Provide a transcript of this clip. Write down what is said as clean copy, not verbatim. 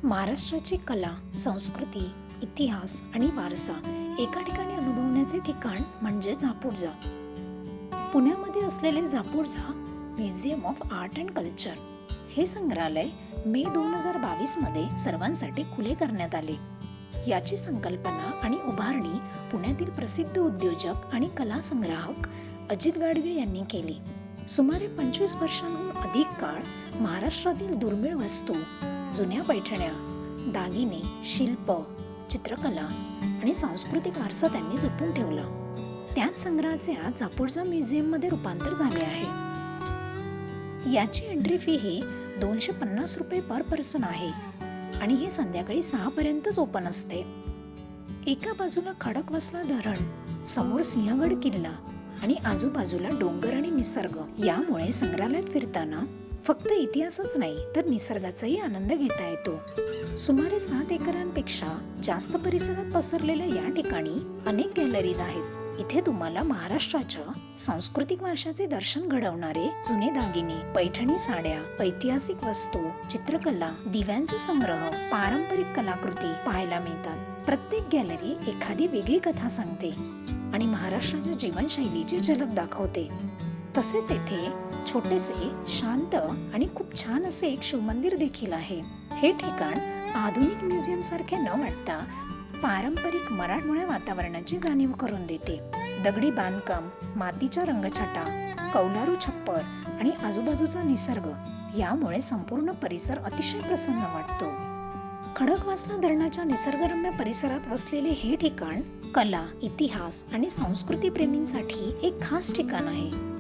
महाराष्ट्राची कला, संस्कृती, इतिहास आणि वारसा एका ठिकाणी अनुभवण्याचे ठिकाण म्हणजे झापूडजा. पुण्यामध्ये असलेले झापूडजा museum of art and culture हे संग्रहालय मे 2022 मध्ये सर्वांसाठी खुले करण्यात आले. याची संकल्पना आणि उभारणी पुण्यातील प्रसिद्ध उद्योजक आणि कला संग्राहक अजित गाडगीळ यांनी केली. सुमारे 25 वर्षांहून अधिक काळ महाराष्ट्रातील दुर्मिळ वस्तू, जुन्या पैठण्या, दागिने, शिल्प, चित्रकला आणि सांस्कृतिक वारसा त्यांनी जपून ठेवला. त्याच संग्रहाचे आज झापूडजा म्युझियम मध्ये रूपांतर झाले आहे. याची एंट्री फी ही 250 रुपये पर पर्सन आहे आणि हे संध्याकाळी 6 पर्यंतच ओपन असते. एका बाजूला खडकवासला धरण, समोर सिंहगड किल्ला आणि आजूबाजूला डोंगर आणि निसर्ग. यामुळे संग्रहालयात फिरताना फक्त इतिहासच नाही तर निसर्गाचाही आनंद घेता येतो. सुमारे 7 एकरांपेक्षा जास्त परिसरात पसरलेल्या या ठिकाणी अनेक गॅलरीज आहेत. इथे तुम्हाला महाराष्ट्राच्या सांस्कृतिक वारशाचे दर्शन घडवणारे जुने दागिने, पैठणी साड्या, ऐतिहासिक वस्तू, चित्रकला, दिव्यांचे संग्रह, पारंपरिक कलाकृती पाहायला मिळतात. प्रत्येक गॅलरी एखादी वेगळी कथा सांगते आणि महाराष्ट्राच्या जीवनशैलीची झलक दाखवते. तसेच येथे छोटेसे, शांत आणि खूप छान असे एक शिवमंदिर देखील आहे. हे ठिकाण आधुनिक म्युझियम सारखे न वाटता पारंपरिक मराठमोळ्या वातावरणाची जाणीव करून देते. दगडी बांधकाम, मातीच्या रंगछटा, कौलारू छप्पर आणि आजूबाजूचा निसर्ग यामुळे संपूर्ण परिसर अतिशय प्रसन्न वाटतो. खडकवासला धरणाच्या निसर्गरम्य परिसरात वसलेले हे ठिकाण कला, इतिहास आणि संस्कृती प्रेमींसाठी एक खास ठिकाण आहे.